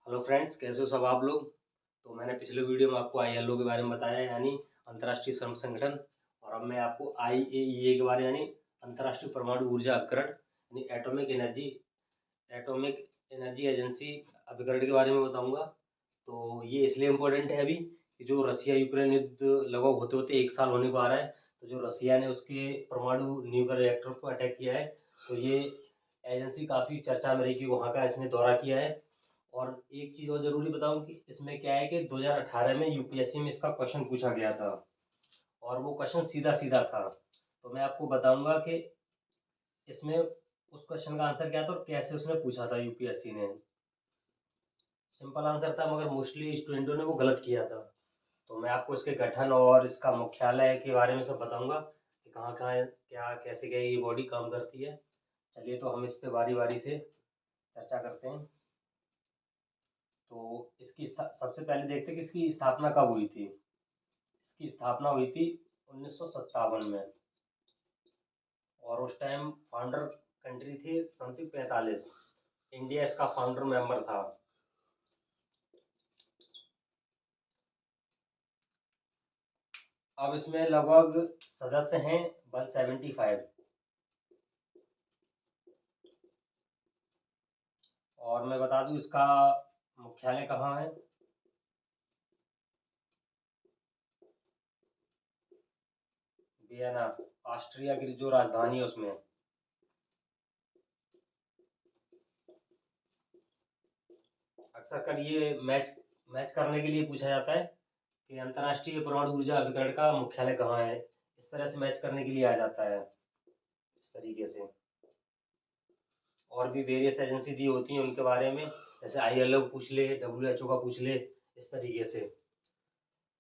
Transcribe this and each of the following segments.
Hello friends, कैसे हो सब आप लोग। तो मैंने पिछले वीडियो में आपको आईएलओ के बारे में बताया, यानी अंतर्राष्ट्रीय श्रम संगठन। और अब मैं आपको आईएईए के बारे यानी अंतर्राष्ट्रीय परमाणु ऊर्जा उपकरण यानी एटॉमिक एनर्जी एजेंसी अभिकरण के बारे में बताऊंगा। तो ये इसलिए इम्पोर्टेंट है अभी कि जो रसिया यूक्रेन युद्ध लगभग होते होते 1 साल होने को आ रहा है। तो जो रसिया ने उसके परमाणु न्यूक्लियर रिएक्टर को अटैक किया है, तो ये एजेंसी काफ़ी चर्चा में रही कि वहाँ का इसने दौरा किया है। और एक चीज़ और ज़रूरी बताऊं कि इसमें क्या है कि 2018 में यूपीएससी में इसका क्वेश्चन पूछा गया था, और वो क्वेश्चन सीधा सीधा था। तो मैं आपको बताऊंगा कि इसमें उस क्वेश्चन का आंसर क्या था और कैसे उसने पूछा था यूपीएससी ने। सिंपल आंसर था, मगर मोस्टली स्टूडेंटों ने वो गलत किया था। तो मैं आपको इसके गठन और इसका मुख्यालय के बारे में सब बताऊंगा कि कहाँ कहाँ है, क्या कैसे क्या ये बॉडी काम करती है। चलिए, तो हम इस पे बारी बारी से चर्चा करते हैं। तो इसकी सबसे पहले देखते हैं कि इसकी स्थापना कब हुई थी। इसकी स्थापना हुई थी 1957 में, और उस टाइम फाउंडर कंट्री थी समथिंग 45। इंडिया इसका फाउंडर मेंबर था। अब इसमें लगभग सदस्य हैं 175। और मैं बता दूं इसका मुख्यालय कहाँ है। वियना, ऑस्ट्रिया की जो राजधानी है उसमें। अक्सर कर ये मैच मैच करने के लिए पूछा जाता है कि अंतर्राष्ट्रीय परमाणु ऊर्जा अभिकरण का मुख्यालय कहाँ है। इस तरह से मैच करने के लिए आ जाता है, इस तरीके से। और भी वेरियस एजेंसी दी होती हैं उनके बारे में, जैसे आईएलओ पूछ ले, डब्ल्यूएचओ का पूछ ले, इस तरीके से।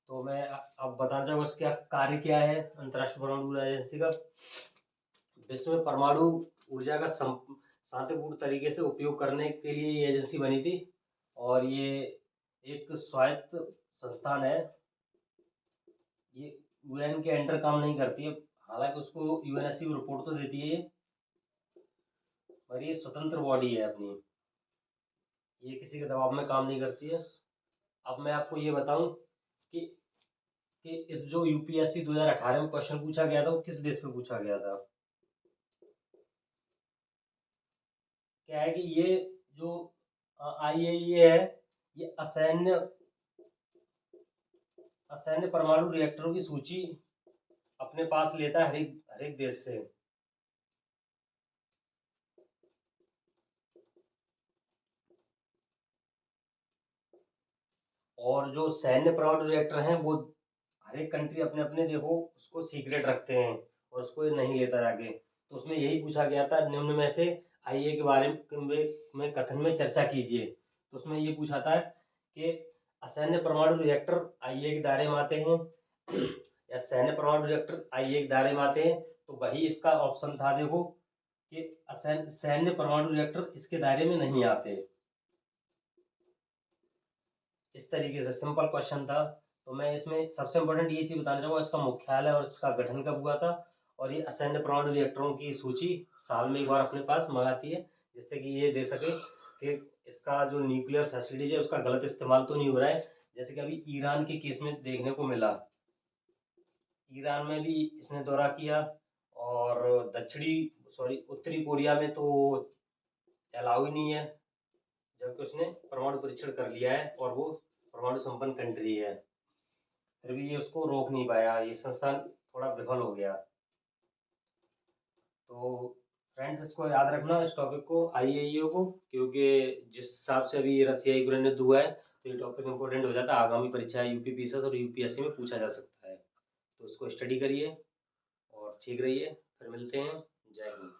तो मैं अब बताना चाहूँगा उसका कार्य क्या है अंतर्राष्ट्रीय परमाणु ऊर्जा एजेंसी का। विश्व में परमाणु ऊर्जा का शांतिपूर्ण तरीके से उपयोग करने के लिए ये एजेंसी बनी थी। और ये एक स्वायत्त संस्थान है। ये यूएन के अंडर काम नहीं करती है, हालांकि उसको यूएनएससी रिपोर्ट तो देती है, पर ये स्वतंत्र बॉडी है अपनी। ये किसी के दबाव में काम नहीं करती है। अब मैं आपको ये बताऊं कि इस जो यूपीएससी 2018 में क्वेश्चन पूछा गया था वो किस बेस पे पूछा गया था। क्या है कि ये जो आईएईए है, ये असैन्य परमाणु रिएक्टरों की सूची अपने पास लेता है हर एक देश से। और जो सैन्य परमाणु रिएक्टर हैं वो हर एक कंट्री अपने अपने देखो उसको सीक्रेट रखते हैं, और उसको नहीं लेता जाके। तो उसमें यही पूछा गया था, निम्न में से आईए के बारे में कथन में चर्चा कीजिए। तो उसमें ये पूछा था कि असैन्य परमाणु रिएक्टर आईए के दायरे में आते हैं या सैन्य परमाणु रिएक्टर आईए के दायरे में आते हैं। तो वही इसका ऑप्शन था, देखो कि सैन्य परमाणु रिएक्टर इसके दायरे में नहीं आते। इस तरीके से सिंपल क्वेश्चन था। तो मैं इसमें सबसे इम्पोर्टेंट ये चीज़ बताना चाहूँगा, इसका मुख्यालय और इसका गठन कब हुआ था। और ये असैन्य परमाणु रिएक्टरों की सूची साल में एक बार अपने पास मंगाती है, जिससे कि ये दे सके कि इसका जो न्यूक्लियर फैसिलिटीज है उसका गलत इस्तेमाल तो नहीं हो रहा है। जैसे कि अभी ईरान के केस में देखने को मिला, ईरान में भी इसने दौरा किया। और उत्तरी कोरिया में तो अलाउ ही नहीं है, जबकि उसने परमाणु परीक्षण कर लिया है और वो परमाणु संपन्न कंट्री है। फिर भी ये उसको रोक नहीं पाया, ये संस्थान थोड़ा विफल हो गया। तो फ्रेंड्स, इसको याद रखना इस टॉपिक को, आईएईओ को, क्योंकि जिस हिसाब से अभी रसिया यूक्रेन युद्ध हुआ है, तो ये टॉपिक इंपॉर्टेंट हो जाता है। आगामी परीक्षा यूपी पीसीएस और यूपीएससी में पूछा जा सकता है। तो इसको स्टडी करिए और ठीक रहिए। फिर मिलते हैं। जय हिंद।